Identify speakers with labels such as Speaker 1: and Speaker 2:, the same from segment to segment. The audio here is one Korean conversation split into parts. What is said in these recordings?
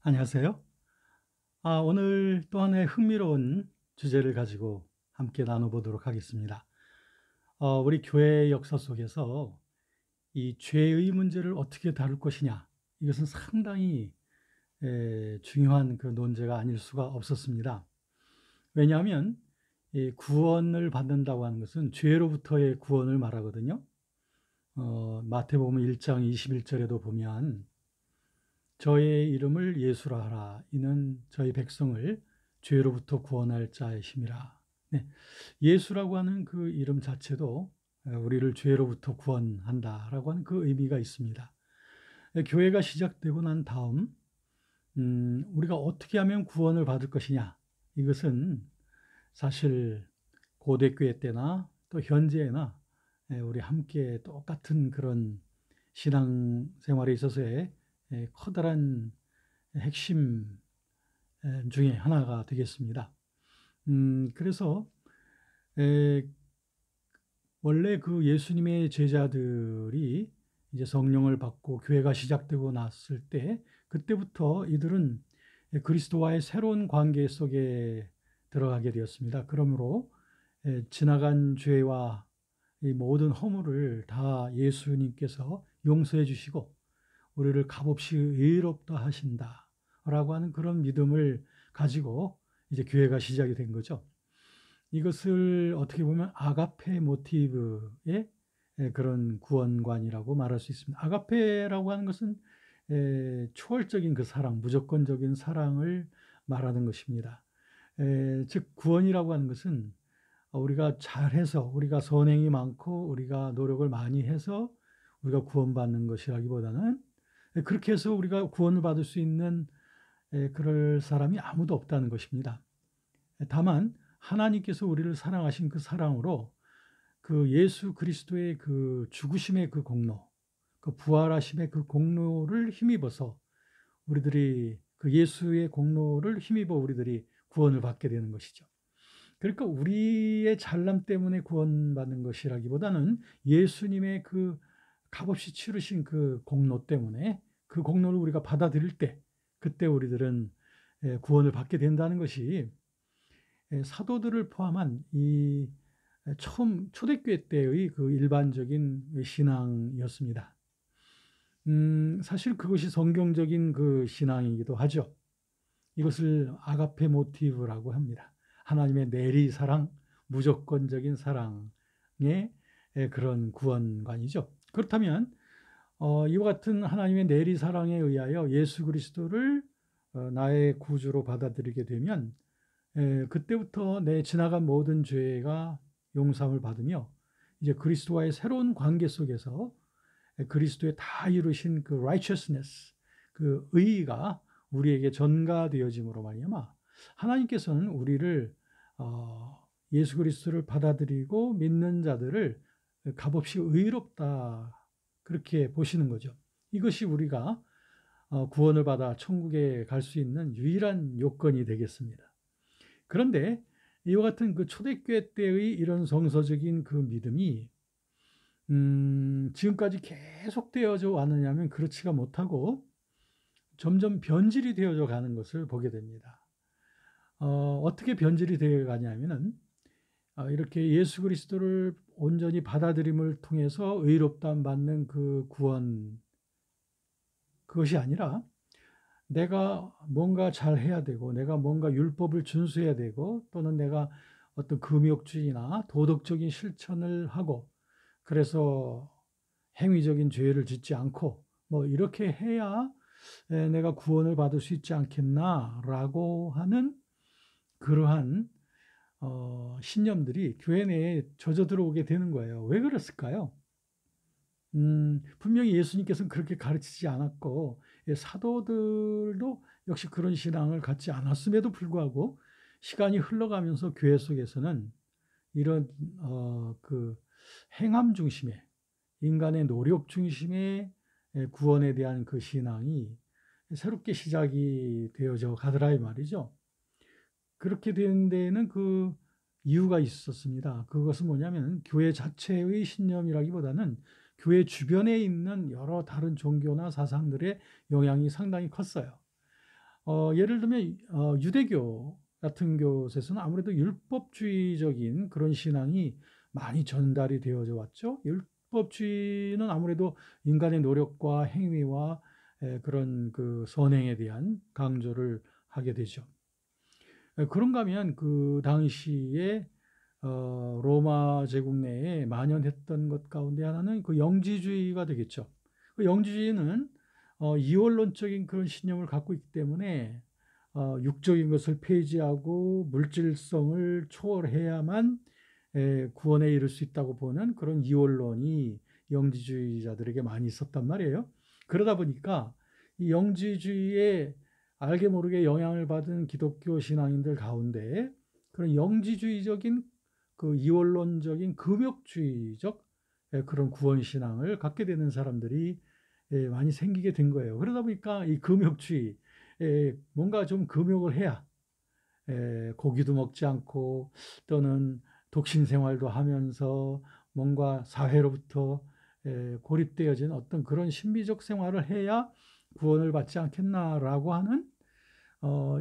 Speaker 1: 안녕하세요. 오늘 또 하나의 흥미로운 주제를 가지고 함께 나눠보도록 하겠습니다. 우리 교회의 역사 속에서 이 죄의 문제를 어떻게 다룰 것이냐, 이것은 상당히 중요한 그 논제가 아닐 수가 없었습니다. 왜냐하면 이 구원을 받는다고 하는 것은 죄로부터의 구원을 말하거든요. 마태복음 1장 21절에도 보면 저의 이름을 예수라 하라. 이는 저희 백성을 죄로부터 구원할 자의 힘이라. 네, 예수라고 하는 그 이름 자체도 우리를 죄로부터 구원한다라고 하는 그 의미가 있습니다. 교회가 시작되고 난 다음 우리가 어떻게 하면 구원을 받을 것이냐, 이것은 사실 고대교회 때나 또 현재나 우리 함께 똑같은 그런 신앙생활에 있어서의 커다란 핵심 중에 하나가 되겠습니다. 그래서 원래 그 예수님의 제자들이 이제 성령을 받고 교회가 시작되고 났을 때, 그때부터 이들은 그리스도와의 새로운 관계 속에 들어가게 되었습니다. 그러므로 지나간 죄와 이 모든 허물을 다 예수님께서 용서해 주시고 우리를 값없이 의롭다 하신다라고 하는 그런 믿음을 가지고 이제 교회가 시작이 된 거죠. 이것을 어떻게 보면 아가페 모티브의 그런 구원관이라고 말할 수 있습니다. 아가페라고 하는 것은 초월적인 그 사랑, 무조건적인 사랑을 말하는 것입니다. 즉 구원이라고 하는 것은 우리가 잘해서, 우리가 선행이 많고 우리가 노력을 많이 해서 우리가 구원받는 것이라기보다는 그렇게 해서 우리가 구원을 받을 수 있는 그럴 사람이 아무도 없다는 것입니다. 다만 하나님께서 우리를 사랑하신 그 사랑으로 그 예수 그리스도의 그 죽으심의 그 공로, 그 부활하심의 그 공로를 힘입어서 우리들이 그 예수의 공로를 힘입어 우리들이 구원을 받게 되는 것이죠. 그러니까 우리의 잘남 때문에 구원받는 것이라기보다는 예수님의 그 값없이 치르신 그 공로 때문에, 그 공로를 우리가 받아들일 때 그때 우리들은 구원을 받게 된다는 것이 사도들을 포함한 이 처음 초대교회 때의 그 일반적인 신앙이었습니다. 사실 그것이 성경적인 그 신앙이기도 하죠. 이것을 아가페 모티브라고 합니다. 하나님의 내리사랑, 무조건적인 사랑의 그런 구원관이죠. 그렇다면 이와 같은 하나님의 내리사랑에 의하여 예수 그리스도를 나의 구주로 받아들이게 되면 그때부터 내 지나간 모든 죄가 용서함을 받으며 이제 그리스도와의 새로운 관계 속에서 그리스도의 다 이루신 그 righteousness, 그 의의가 우리에게 전가되어짐으로 말미암아 하나님께서는 우리를 예수 그리스도를 받아들이고 믿는 자들을 값없이 의롭다, 그렇게 보시는 거죠. 이것이 우리가 구원을 받아 천국에 갈 수 있는 유일한 요건이 되겠습니다. 그런데 이와 같은 그 초대교회 때의 이런 성서적인 그 믿음이 지금까지 계속되어져 왔느냐면 그렇지가 못하고 점점 변질이 되어져 가는 것을 보게 됩니다. 어떻게 변질이 되어 가냐면은 이렇게 예수 그리스도를 온전히 받아들임을 통해서 의롭다함 받는 그 구원, 그것이 아니라 내가 뭔가 잘해야 되고 내가 뭔가 율법을 준수해야 되고 또는 내가 어떤 금욕주의나 도덕적인 실천을 하고 그래서 행위적인 죄를 짓지 않고 뭐 이렇게 해야 내가 구원을 받을 수 있지 않겠나라고 하는 그러한 신념들이 교회 내에 젖어 들어오게 되는 거예요. 왜 그랬을까요? 분명히 예수님께서는 그렇게 가르치지 않았고 사도들도 역시 그런 신앙을 갖지 않았음에도 불구하고 시간이 흘러가면서 교회 속에서는 이런 그 행함 중심의, 인간의 노력 중심의 구원에 대한 그 신앙이 새롭게 시작이 되어져 가더라 이 말이죠. 그렇게 된 데에는 그 이유가 있었습니다. 그것은 뭐냐면 교회 자체의 신념이라기보다는 교회 주변에 있는 여러 다른 종교나 사상들의 영향이 상당히 컸어요. 예를 들면 유대교 같은 곳에서는 아무래도 율법주의적인 그런 신앙이 많이 전달이 되어져 왔죠. 율법주의는 아무래도 인간의 노력과 행위와 그런 그 선행에 대한 강조를 하게 되죠. 그런가 하면 그 당시에 로마 제국 내에 만연했던 것 가운데 하나는 그 영지주의가 되겠죠. 그 영지주의는 이원론적인 그런 신념을 갖고 있기 때문에 육적인 것을 폐지하고 물질성을 초월해야만 구원에 이를 수 있다고 보는 그런 이원론이 영지주의자들에게 많이 있었단 말이에요. 그러다 보니까 이 영지주의에 알게 모르게 영향을 받은 기독교 신앙인들 가운데 그런 영지주의적인 그 이원론적인 금욕주의적 그런 구원 신앙을 갖게 되는 사람들이 많이 생기게 된 거예요. 그러다 보니까 이 금욕주의, 뭔가 좀 금욕을 해야 고기도 먹지 않고 또는 독신 생활도 하면서 뭔가 사회로부터 고립되어진 어떤 그런 신비적 생활을 해야 구원을 받지 않겠나라고 하는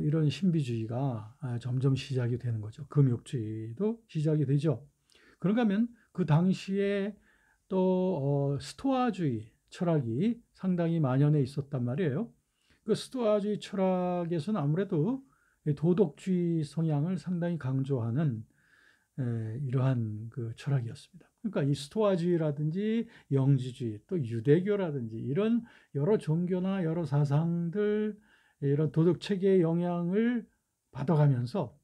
Speaker 1: 이런 신비주의가 점점 시작이 되는 거죠. 금욕주의도 시작이 되죠. 그런가 하면 그 당시에 또 스토아주의 철학이 상당히 만연해 있었단 말이에요. 그 스토아주의 철학에서는 아무래도 도덕주의 성향을 상당히 강조하는 이러한 그 철학이었습니다. 그러니까 이 스토아주의라든지 영지주의 또 유대교라든지 이런 여러 종교나 여러 사상들 이런 도덕 체계의 영향을 받아가면서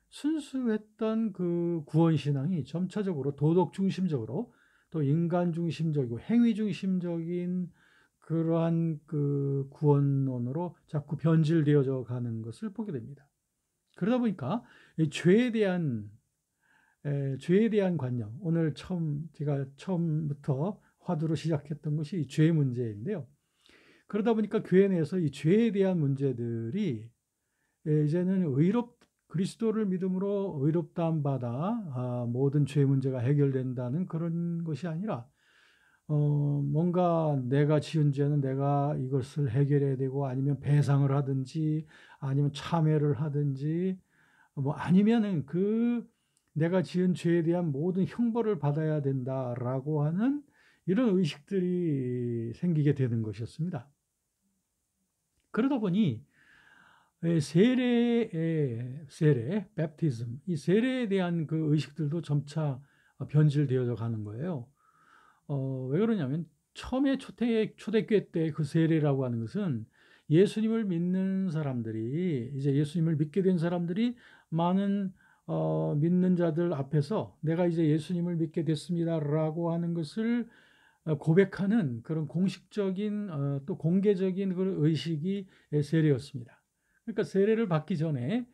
Speaker 1: 순수했던 그 구원 신앙이 점차적으로 도덕 중심적으로 또 인간 중심적이고 행위 중심적인 그러한 그 구원론으로 자꾸 변질되어져 가는 것을 보게 됩니다. 그러다 보니까 이 죄에 대한 관념, 오늘 제가 처음부터 화두로 시작했던 것이 이 죄 문제인데요. 그러다 보니까 교회 내에서 이 죄에 대한 문제들이 이제는 그리스도를 믿음으로 의롭다함 받아 모든 죄 문제가 해결된다는 그런 것이 아니라 뭔가 내가 지은 죄는 내가 이것을 해결해야 되고 아니면 배상을 하든지 아니면 참회를 하든지 뭐 아니면은 내가 지은 죄에 대한 모든 형벌을 받아야 된다라고 하는 이런 의식들이 생기게 되는 것이었습니다. 그러다 보니 세례, 베프티즘, 이 세례에 대한 그 의식들도 점차 변질되어져 가는 거예요. 왜 그러냐면 처음에 초대교회 때 그 세례라고 하는 것은 예수님을 믿는 사람들이 이제 예수님을 믿게 된 사람들이 많은 믿는 자들 앞에서 내가 이제 예수님을 믿게 됐습니다라고 하는 것을 고백하는 그런 공식적인 또 공개적인 그런 의식이 세례였습니다. 그러니까 세례를 받기 전에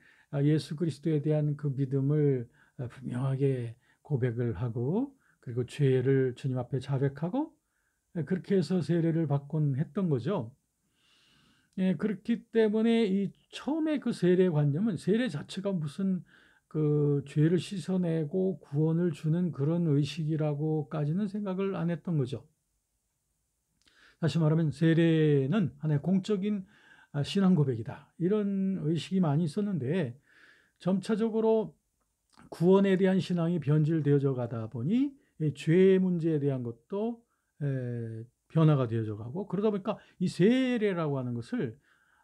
Speaker 1: 예수 그리스도에 대한 그 믿음을 분명하게 고백을 하고 그리고 죄를 주님 앞에 자백하고 그렇게 해서 세례를 받곤 했던 거죠. 그렇기 때문에 이 처음에 그 세례 관념은 세례 자체가 무슨 그 죄를 씻어내고 구원을 주는 그런 의식이라고까지는 생각을 안 했던 거죠. 다시 말하면 세례는 하나의 공적인 신앙 고백이다. 이런 의식이 많이 있었는데 점차적으로 구원에 대한 신앙이 변질되어져 가다 보니 죄 문제에 대한 것도 변화가 되어져 가고 그러다 보니까 이 세례라고 하는 것을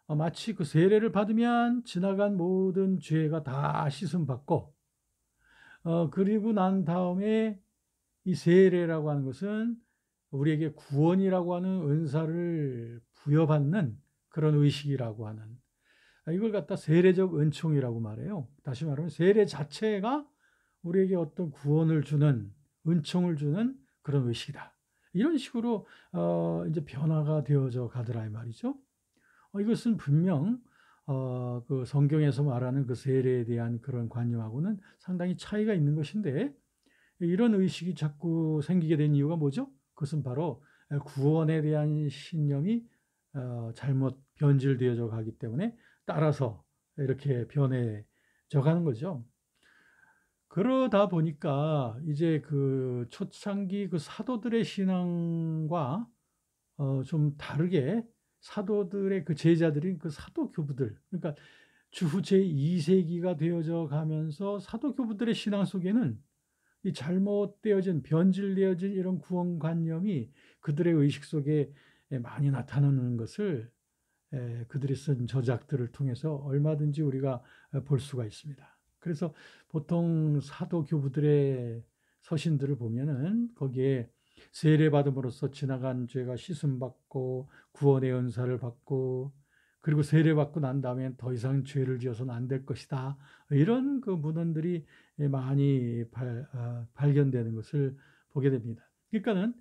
Speaker 1: 마치 그 세례를 받으면 지나간 모든 죄가 다 씻음 받고 그리고 난 다음에 이 세례라고 하는 것은 우리에게 구원이라고 하는 은사를 부여받는 그런 의식이라고 하는 이걸 갖다 세례적 은총이라고 말해요. 다시 말하면 세례 자체가 우리에게 어떤 구원을 주는 은총을 주는 그런 의식이다. 이런 식으로 이제 변화가 되어져 가더라 이 말이죠. 이것은 분명 그 성경에서 말하는 그 세례에 대한 그런 관념하고는 상당히 차이가 있는 것인데 이런 의식이 자꾸 생기게 된 이유가 뭐죠? 그것은 바로 구원에 대한 신념이 잘못 변질되어져 가기 때문에 따라서 이렇게 변해져 가는 거죠. 그러다 보니까 이제 그 초창기 그 사도들의 신앙과 좀 다르게 사도들의 그 제자들인 그 사도 교부들, 그러니까 주후 제2세기가 되어져 가면서 사도 교부들의 신앙 속에는 이 잘못되어진 변질되어진 이런 구원관념이 그들의 의식 속에 많이 나타나는 것을 그들이 쓴 저작들을 통해서 얼마든지 우리가 볼 수가 있습니다. 그래서 보통 사도 교부들의 서신들을 보면은 거기에 세례받음으로써 지나간 죄가 씻음받고 구원의 은사를 받고, 그리고 세례받고 난 다음엔 더 이상 죄를 지어서는 안 될 것이다, 이런 그 문헌들이 많이 발견되는 것을 보게 됩니다. 그러니까는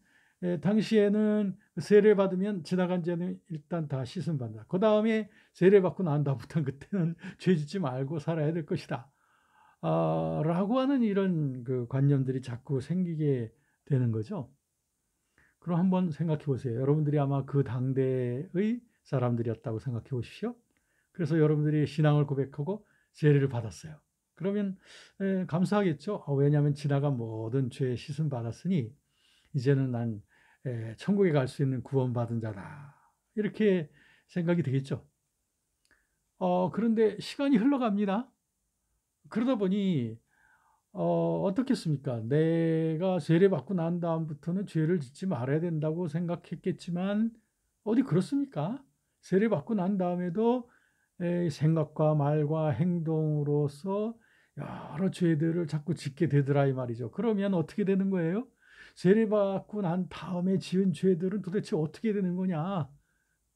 Speaker 1: 당시에는 세례받으면 지나간 죄는 일단 다 씻음받는다. 그 다음에 세례받고 난 다음부터는 그때는 죄 짓지 말고 살아야 될 것이다, 라고 하는 이런 그 관념들이 자꾸 생기게 되는 거죠. 그럼 한번 생각해 보세요. 여러분들이 아마 그 당대의 사람들이었다고 생각해 보십시오. 그래서 여러분들이 신앙을 고백하고 세례를 받았어요. 그러면 감사하겠죠. 왜냐하면 지나간 모든 죄에 씻음 받았으니 이제는 난 천국에 갈 수 있는 구원받은 자다, 이렇게 생각이 되겠죠. 그런데 시간이 흘러갑니다. 그러다 보니 어떻겠습니까? 내가 세례받고 난 다음부터는 죄를 짓지 말아야 된다고 생각했겠지만 어디 그렇습니까? 세례받고 난 다음에도 생각과 말과 행동으로서 여러 죄들을 자꾸 짓게 되더라, 이 말이죠. 그러면 어떻게 되는 거예요? 세례받고 난 다음에 지은 죄들은 도대체 어떻게 되는 거냐?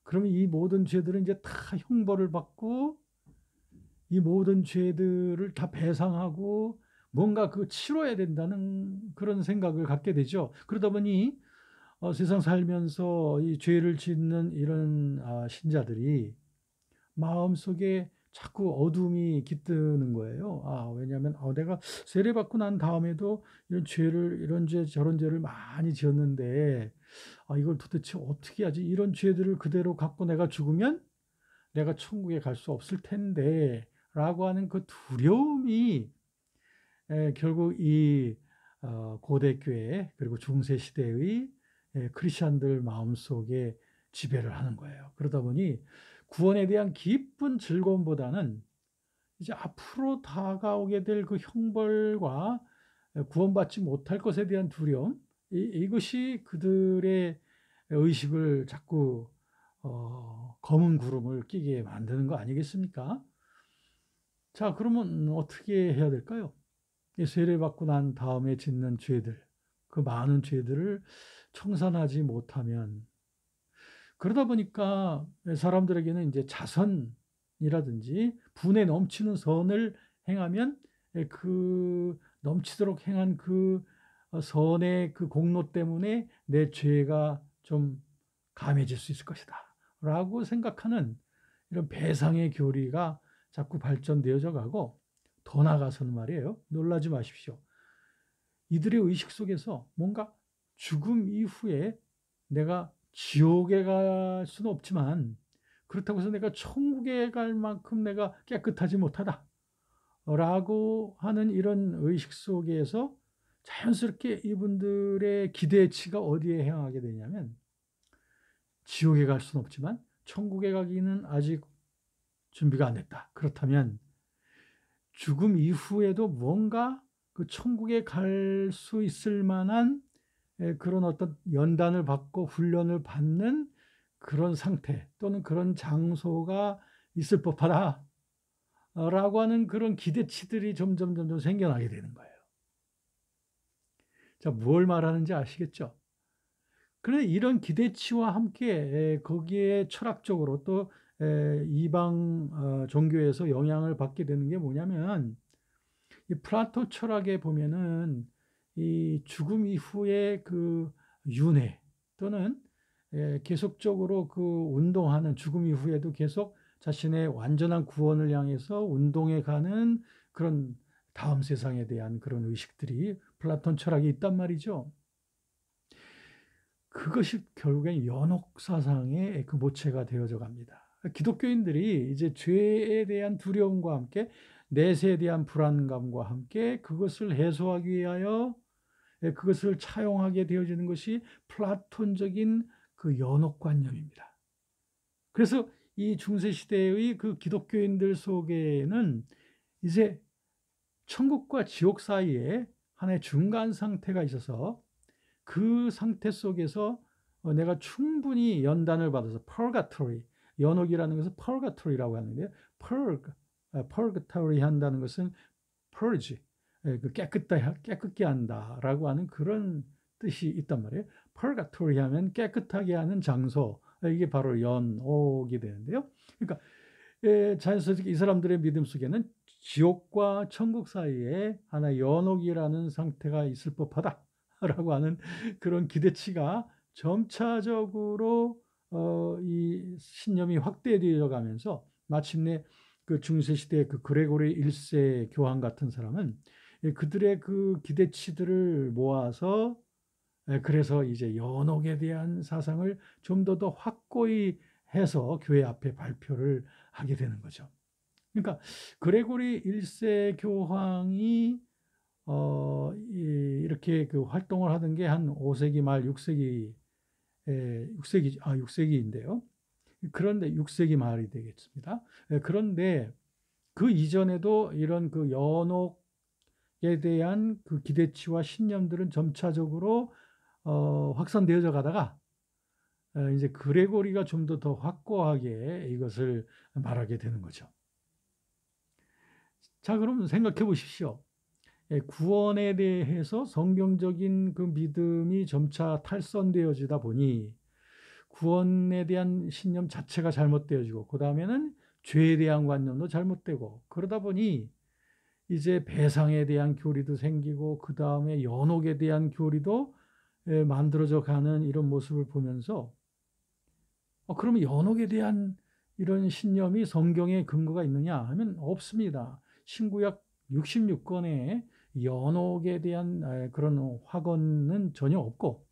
Speaker 1: 그러면 이 모든 죄들은 이제 다 형벌을 받고 이 모든 죄들을 다 배상하고 뭔가 그 치러야 된다는 그런 생각을 갖게 되죠. 그러다 보니 세상 살면서 이 죄를 짓는 이런 신자들이 마음속에 자꾸 어둠이 깃드는 거예요. 왜냐하면 내가 세례받고 난 다음에도 이런 죄 저런 죄를 많이 지었는데 이걸 도대체 어떻게 하지? 이런 죄들을 그대로 갖고 내가 죽으면 내가 천국에 갈 수 없을 텐데, 라고 하는 그 두려움이 결국 이 고대 교회 그리고 중세 시대의 크리스천들 마음속에 지배를 하는 거예요. 그러다 보니 구원에 대한 기쁜 즐거움보다는 이제 앞으로 다가오게 될 그 형벌과 구원받지 못할 것에 대한 두려움, 이것이 그들의 의식을 자꾸 검은 구름을 끼게 만드는 거 아니겠습니까? 자, 그러면 어떻게 해야 될까요? 세례받고 난 다음에 짓는 죄들, 그 많은 죄들을 청산하지 못하면, 그러다 보니까 사람들에게는 이제 자선이라든지 분에 넘치는 선을 행하면 그 넘치도록 행한 그 선의 그 공로 때문에 내 죄가 좀 감해질 수 있을 것이다, 라고 생각하는 이런 배상의 교리가 자꾸 발전되어져 가고, 더 나아가서는 말이에요. 놀라지 마십시오. 이들의 의식 속에서 뭔가 죽음 이후에 내가 지옥에 갈 수는 없지만 그렇다고 해서 내가 천국에 갈 만큼 내가 깨끗하지 못하다, 라고 하는 이런 의식 속에서 자연스럽게 이분들의 기대치가 어디에 향하게 되냐면, 지옥에 갈 수는 없지만 천국에 가기는 아직 준비가 안 됐다. 그렇다면 죽음 이후에도 뭔가 그 천국에 갈 수 있을 만한 그런 어떤 연단을 받고 훈련을 받는 그런 상태 또는 그런 장소가 있을 법하다, 라고 하는 그런 기대치들이 점점 생겨나게 되는 거예요. 자, 뭘 말하는지 아시겠죠? 그런데 이런 기대치와 함께 거기에 철학적으로 또 이방 종교에서 영향을 받게 되는 게 뭐냐면, 이 플라토 철학에 보면은 이 죽음 이후의 그 윤회 또는 계속적으로 그 운동하는, 죽음 이후에도 계속 자신의 완전한 구원을 향해서 운동해 가는 그런 다음 세상에 대한 그런 의식들이 플라톤 철학에 있단 말이죠. 그것이 결국엔 연옥 사상의 그 모체가 되어져 갑니다. 기독교인들이 이제 죄에 대한 두려움과 함께 내세에 대한 불안감과 함께 그것을 해소하기 위하여 그것을 차용하게 되어지는 것이 플라톤적인 그 연옥관념입니다. 그래서 이 중세 시대의 그 기독교인들 속에는 이제 천국과 지옥 사이에 하나의 중간 상태가 있어서 그 상태 속에서 내가 충분히 연단을 받아서 purgatory, 연옥이라는 것은 purgatory라고 하는데요. purgatory 한다는 것은 purge, 그 깨끗게 한다라고 하는 그런 뜻이 있단 말이에요. purgatory 하면 깨끗하게 하는 장소, 이게 바로 연옥이 되는데요. 그러니까 자연스럽게 이 사람들의 믿음 속에는 지옥과 천국 사이에 하나의 연옥이라는 상태가 있을 법하다라고 하는 그런 기대치가 점차적으로 이 신념이 확대되어 가면서 마침내 그 중세 시대 그 그레고리 1세 교황 같은 사람은 그들의 그 기대치들을 모아서 그래서 이제 연옥에 대한 사상을 좀 더 확고히 해서 교회 앞에 발표를 하게 되는 거죠. 그러니까 그레고리 1세 교황이 이렇게 그 활동을 하던 게 한 5세기 말 6세기 6세기인데요. 그런데 6세기 말이 되겠습니다. 그런데 그 이전에도 이런 그 연옥에 대한 그 기대치와 신념들은 점차적으로 확산되어져 가다가 이제 그레고리가 좀 더 확고하게 이것을 말하게 되는 거죠. 자, 그럼 생각해 보십시오. 구원에 대해서 성경적인 그 믿음이 점차 탈선되어지다 보니 구원에 대한 신념 자체가 잘못되어지고 그 다음에는 죄에 대한 관념도 잘못되고 그러다 보니 이제 배상에 대한 교리도 생기고 그 다음에 연옥에 대한 교리도 만들어져 가는 이런 모습을 보면서 그러면 연옥에 대한 이런 신념이 성경에 근거가 있느냐 하면 없습니다. 신구약 66권에 연옥에 대한 그런 확언은 전혀 없고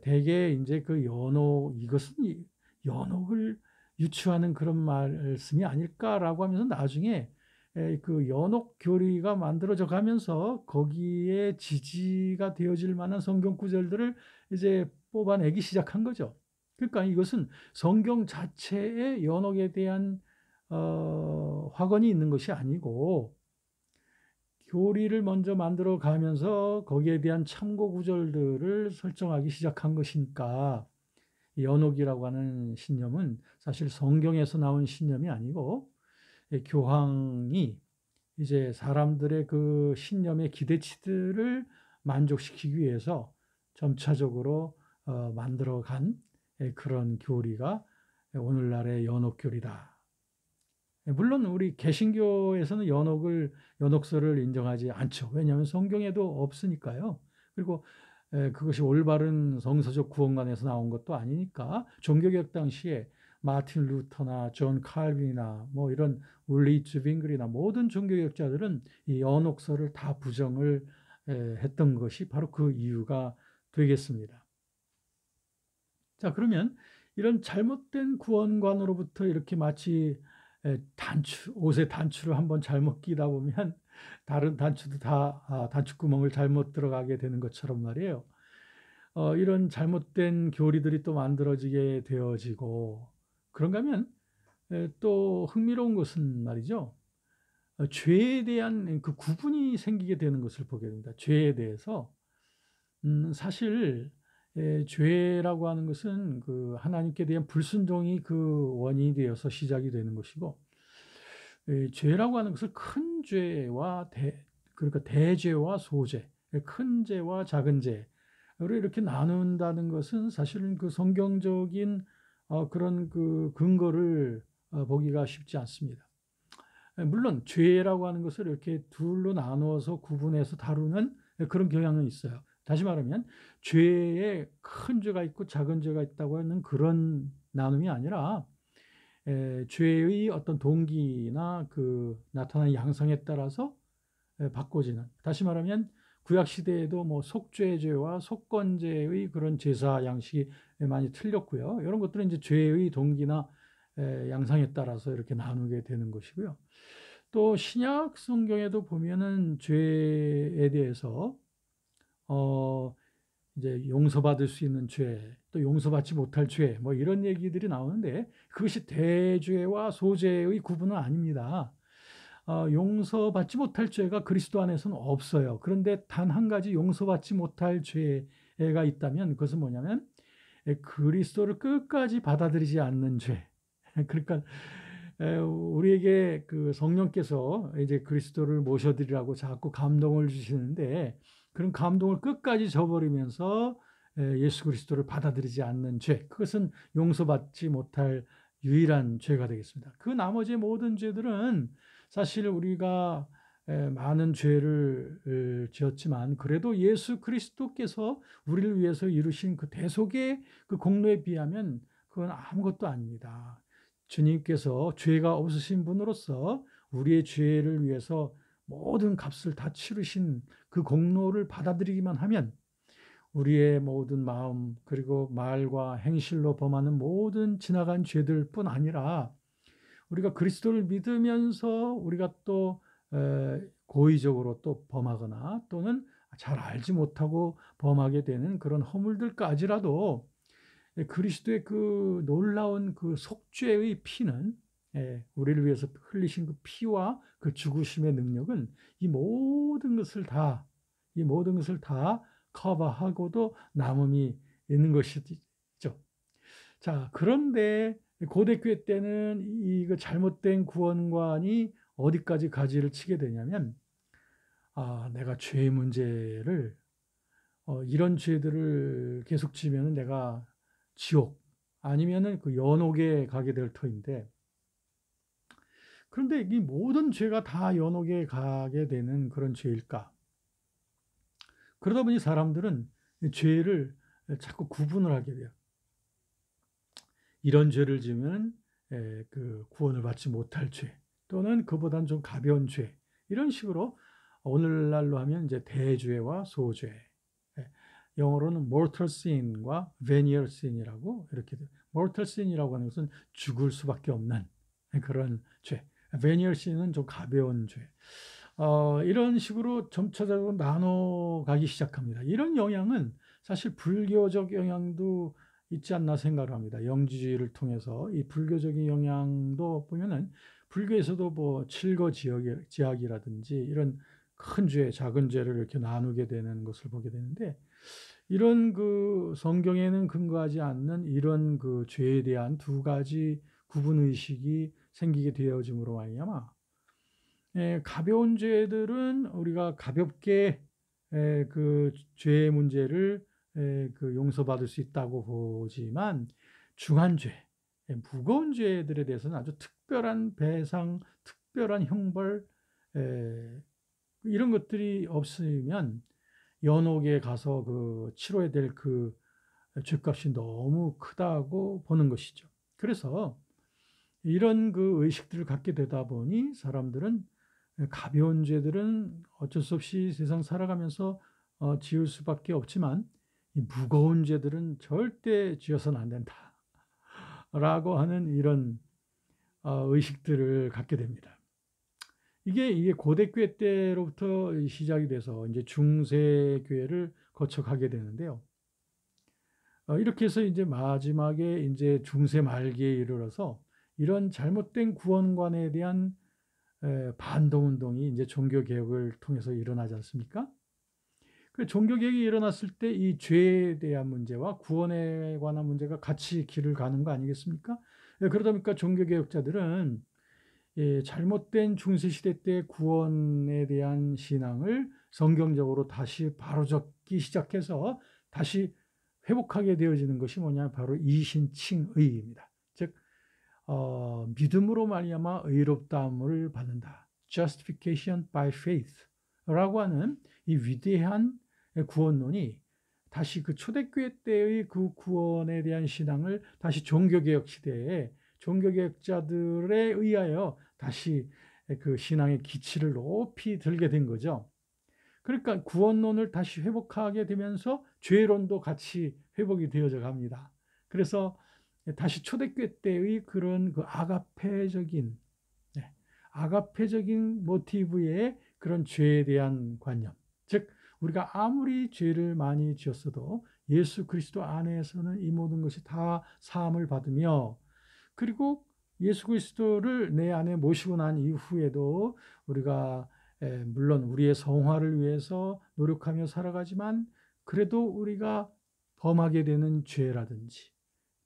Speaker 1: 대개 이제 그 이것은 연옥을 유추하는 그런 말씀이 아닐까라고 하면서 나중에 그 연옥 교리가 만들어져 가면서 거기에 지지가 되어질 만한 성경 구절들을 이제 뽑아내기 시작한 거죠. 그러니까 이것은 성경 자체에 연옥에 대한 확언이 있는 것이 아니고 교리를 먼저 만들어 가면서 거기에 대한 참고 구절들을 설정하기 시작한 것이니까 연옥이라고 하는 신념은 사실 성경에서 나온 신념이 아니고 교황이 이제 사람들의 그 신념의 기대치들을 만족시키기 위해서 점차적으로 만들어간 그런 교리가 오늘날의 연옥교리다. 물론 우리 개신교에서는 연옥설을 인정하지 않죠. 왜냐하면 성경에도 없으니까요. 그리고 그것이 올바른 성서적 구원관에서 나온 것도 아니니까 종교개혁 당시에 마틴 루터나 존 칼빈이나 뭐 이런 울리 주빙글이나 모든 종교개혁자들은 이 연옥설을 다 부정을 했던 것이 바로 그 이유가 되겠습니다. 자, 그러면 이런 잘못된 구원관으로부터 이렇게 마치 옷에 단추를 한번 잘못 끼다 보면 다른 단추도 다 단추구멍을 잘못 들어가게 되는 것처럼 말이에요. 이런 잘못된 교리들이 또 만들어지게 되어지고 그런가 하면 또 흥미로운 것은 말이죠. 죄에 대한 그 구분이 생기게 되는 것을 보게 됩니다. 죄에 대해서 사실 죄라고 하는 것은 그 하나님께 대한 불순종이 그 원인이 되어서 시작이 되는 것이고 죄라고 하는 것을 큰 죄와 그러니까 대죄와 소죄, 큰 죄와 작은 죄를 이렇게 나눈다는 것은 사실은 그 성경적인 그런 그 근거를 보기가 쉽지 않습니다. 물론 죄라고 하는 것을 이렇게 둘로 나누어서 구분해서 다루는 그런 경향은 있어요. 다시 말하면 죄에 큰 죄가 있고 작은 죄가 있다고 하는 그런 나눔이 아니라 죄의 어떤 동기나 그 나타나는 양상에 따라서 바꿔지는, 다시 말하면 구약 시대에도 뭐 속죄죄와 속건죄의 그런 제사 양식이 많이 틀렸고요. 이런 것들은 이제 죄의 동기나 양상에 따라서 이렇게 나누게 되는 것이고요. 또 신약 성경에도 보면은 죄에 대해서 이제 용서받을 수 있는 죄, 또 또 용서받지 못할 죄, 뭐 이런 얘기들이 나오는데 그것이 대죄와 소죄의 구분은 아닙니다. 용서받지 못할 죄가 그리스도 안에서는 없어요. 그런데 단 한 가지 용서받지 못할 죄가 있다면 그것은 뭐냐면 그리스도를 끝까지 받아들이지 않는 죄. 그러니까 우리에게 그 성령께서 이제 그리스도를 모셔드리라고 자꾸 감동을 주시는데 그런 감동을 끝까지 저버리면서 예수 그리스도를 받아들이지 않는 죄. 그것은 용서받지 못할 유일한 죄가 되겠습니다. 그 나머지 모든 죄들은 사실 우리가 많은 죄를 지었지만 그래도 예수 그리스도께서 우리를 위해서 이루신 그 대속의 그 공로에 비하면 그건 아무것도 아닙니다. 주님께서 죄가 없으신 분으로서 우리의 죄를 위해서 모든 값을 다 치르신 그 공로를 받아들이기만 하면 우리의 모든 마음 그리고 말과 행실로 범하는 모든 지나간 죄들뿐 아니라 우리가 그리스도를 믿으면서 우리가 또 고의적으로 또 범하거나 또는 잘 알지 못하고 범하게 되는 그런 허물들까지라도 그리스도의 그 놀라운 그 속죄의 피는 우리를 위해서 흘리신 그 피와 그 죽으심의 능력은 이 모든 것을 다 커버하고도 남음이 있는 것이죠. 자, 그런데 고대교회 때는 이 잘못된 구원관이 어디까지 가지를 치게 되냐면, 내가 죄의 문제를, 이런 죄들을 계속 지면은 내가 지옥, 아니면은 그 연옥에 가게 될 터인데, 그런데 이 모든 죄가 다 연옥에 가게 되는 그런 죄일까? 그러다 보니 사람들은 죄를 자꾸 구분을 하게 돼요. 이런 죄를 지으면 그 구원을 받지 못할 죄 또는 그보다는 좀 가벼운 죄 이런 식으로 오늘날로 하면 이제 대죄와 소죄 영어로는 mortal sin과 venial sin이라고 이렇게 돼요. mortal sin이라고 하는 것은 죽을 수밖에 없는 그런 죄. venial sin은 좀 가벼운 죄. 이런 식으로 점차적으로 나눠가기 시작합니다. 이런 영향은 사실 불교적 영향도 있지 않나 생각을 합니다. 영지주의를 통해서 이 불교적인 영향도 보면은 불교에서도 뭐 칠거지약이라든지 이런 큰 죄, 작은 죄를 이렇게 나누게 되는 것을 보게 되는데 이런 그 성경에는 근거하지 않는 이런 그 죄에 대한 두 가지 구분 의식이 생기게 되어짐으로 말미암아 가벼운 죄들은 우리가 가볍게 그 죄의 문제를 그 용서받을 수 있다고 보지만 중한 죄, 무거운 죄들에 대해서는 아주 특별한 배상, 특별한 형벌 이런 것들이 없으면 연옥에 가서 그 치러야 될 그 죄값이 너무 크다고 보는 것이죠. 그래서 이런 그 의식들을 갖게 되다 보니 사람들은 가벼운 죄들은 어쩔 수 없이 세상 살아가면서 지을 수밖에 없지만 이 무거운 죄들은 절대 지어서는 안 된다라고 하는 이런 의식들을 갖게 됩니다. 이게 고대교회 때로부터 시작이 돼서 이제 중세교회를 거쳐가게 되는데요. 이렇게 해서 이제 마지막에 이제 중세 말기에 이르러서 이런 잘못된 구원관에 대한 반동운동이 이제 종교개혁을 통해서 일어나지 않습니까? 그 종교개혁이 일어났을 때 이 죄에 대한 문제와 구원에 관한 문제가 같이 길을 가는 거 아니겠습니까? 그러다 보니까 종교개혁자들은 잘못된 중세시대 때 구원에 대한 신앙을 성경적으로 다시 바로잡기 시작해서 다시 회복하게 되어지는 것이 뭐냐 바로 이신칭의입니다. 즉 믿음으로 말미암아 의롭다함을 받는다. Justification by faith라고 하는 이 위대한 구원론이 다시 그 초대교회 때의 그 구원에 대한 신앙을 다시 종교개혁 시대에 종교개혁자들에 의하여 다시 그 신앙의 기치를 높이 들게 된 거죠. 그러니까 구원론을 다시 회복하게 되면서 죄론도 같이 회복이 되어져 갑니다. 그래서 다시 초대교회 때의 그런 그 아가페적인 모티브의 그런 죄에 대한 관념. 즉, 우리가 아무리 죄를 많이 지었어도 예수 그리스도 안에서는 이 모든 것이 다 사함을 받으며, 그리고 예수 그리스도를 내 안에 모시고 난 이후에도 우리가 물론 우리의 성화를 위해서 노력하며 살아가지만, 그래도 우리가 범하게 되는 죄라든지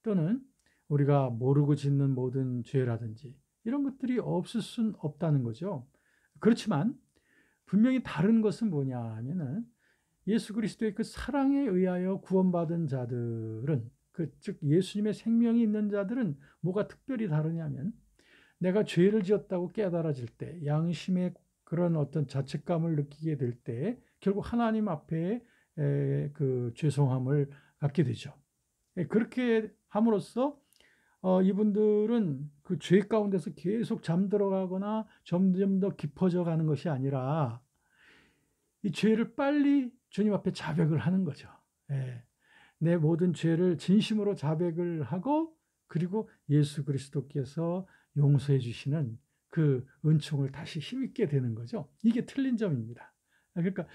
Speaker 1: 또는 우리가 모르고 짓는 모든 죄라든지 이런 것들이 없을 순 없다는 거죠. 그렇지만 분명히 다른 것은 뭐냐 하면은, 예수 그리스도의 그 사랑에 의하여 구원받은 자들은, 즉 예수님의 생명이 있는 자들은 뭐가 특별히 다르냐면, 내가 죄를 지었다고 깨달아질 때, 양심의 그런 어떤 자책감을 느끼게 될 때 결국 하나님 앞에 그 죄송함을 갖게 되죠. 그렇게 함으로써 이분들은 그 죄 가운데서 계속 잠들어가거나 점점 더 깊어져 가는 것이 아니라 이 죄를 빨리 주님 앞에 자백을 하는 거죠. 예. 내 모든 죄를 진심으로 자백을 하고, 그리고 예수 그리스도께서 용서해 주시는 그 은총을 다시 힘있게 되는 거죠. 이게 틀린 점입니다. 그러니까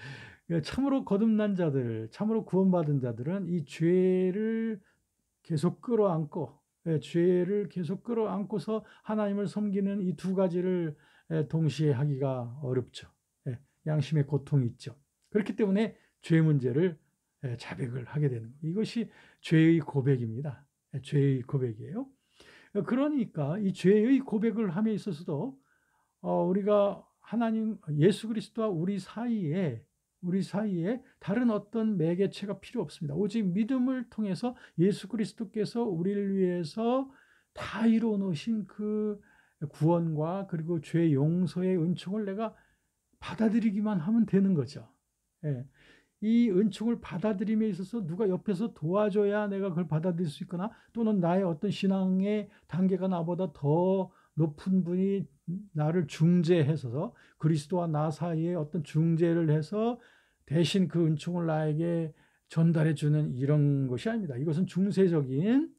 Speaker 1: 참으로 거듭난 자들, 참으로 구원받은 자들은 이 죄를 계속 끌어안고, 죄를 계속 끌어안고서 하나님을 섬기는 이 두 가지를 동시에 하기가 어렵죠. 양심의 고통이 있죠. 그렇기 때문에 죄 문제를 자백을 하게 되는 거예요. 이것이 죄의 고백입니다. 죄의 고백이에요. 그러니까 이 죄의 고백을 함에 있어서도 우리가 하나님 예수 그리스도와 우리 사이에 다른 어떤 매개체가 필요 없습니다. 오직 믿음을 통해서 예수 그리스도께서 우리를 위해서 다 이루어 놓으신 그 구원과 그리고 죄 용서의 은총을 내가 받아들이기만 하면 되는 거죠. 예. 이 은총을 받아들임에 있어서 누가 옆에서 도와줘야 내가 그걸 받아들일 수 있거나, 또는 나의 어떤 신앙의 단계가 나보다 더 높은 분이 나를 중재해서 그리스도와 나 사이에 어떤 중재를 해서 대신 그 은총을 나에게 전달해 주는 이런 것이 아닙니다. 이것은 중세적인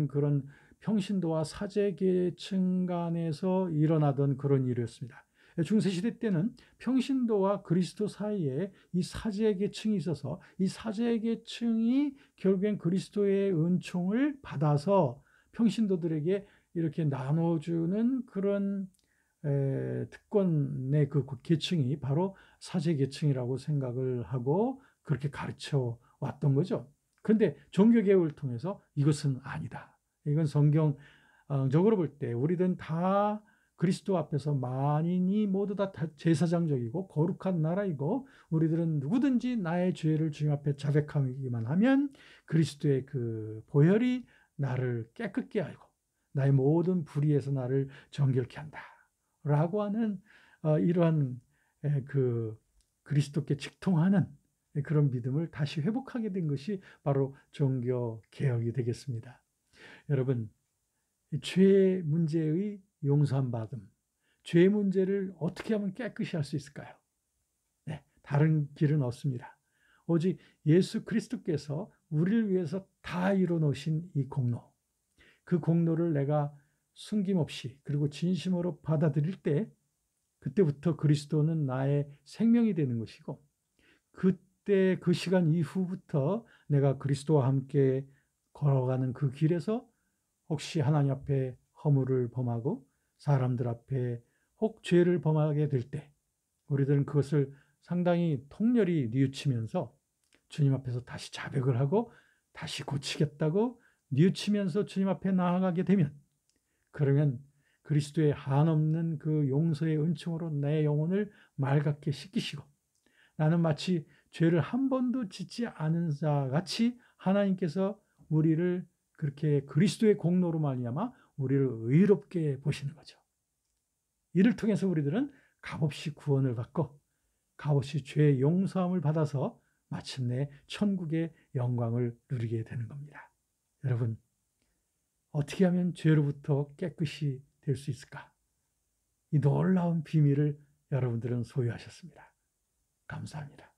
Speaker 1: 그런 평신도와 사제계층 간에서 일어나던 그런 일이었습니다. 중세시대 때는 평신도와 그리스도 사이에 이 사제계층이 있어서, 이 사제계층이 결국엔 그리스도의 은총을 받아서 평신도들에게 이렇게 나눠주는 그런 특권의 그 계층이 바로 사제계층이라고 생각을 하고 그렇게 가르쳐 왔던 거죠. 그런데 종교개혁을 통해서 이것은 아니다. 이건 성경적으로 볼 때 우리들은 다 그리스도 앞에서 만인이 모두 다 제사장적이고 거룩한 나라이고, 우리들은 누구든지 나의 죄를 주님 앞에 자백하기만 하면 그리스도의 그 보혈이 나를 깨끗게 알고 나의 모든 불의에서 나를 정결케 한다 라고 하는 이러한 그 그리스도께 직통하는 그런 믿음을 다시 회복하게 된 것이 바로 종교개혁이 되겠습니다. 여러분, 죄 문제의 용서함 받음, 죄 문제를 어떻게 하면 깨끗이 할 수 있을까요? 네, 다른 길은 없습니다. 오직 예수 그리스도께서 우리를 위해서 다 이뤄 놓으신 이 공로, 그 공로를 내가 숨김없이 그리고 진심으로 받아들일 때, 그때부터 그리스도는 나의 생명이 되는 것이고, 그때 그 시간 이후부터 내가 그리스도와 함께 걸어가는 그 길에서 혹시 하나님 앞에 허물을 범하고 사람들 앞에 혹 죄를 범하게 될 때, 우리들은 그것을 상당히 통렬히 뉘우치면서 주님 앞에서 다시 자백을 하고 다시 고치겠다고 뉘우치면서 주님 앞에 나아가게 되면, 그러면 그리스도의 한없는 그 용서의 은총으로 내 영혼을 맑게 씻기시고, 나는 마치 죄를 한 번도 짓지 않은 자 같이 하나님께서 우리를 그렇게 그리스도의 공로로 말미암아 우리를 의롭게 보시는 거죠. 이를 통해서 우리들은 값없이 구원을 받고 값없이 죄의 용서함을 받아서 마침내 천국의 영광을 누리게 되는 겁니다. 여러분, 어떻게 하면 죄로부터 깨끗이 될 수 있을까? 이 놀라운 비밀을 여러분들은 소유하셨습니다. 감사합니다.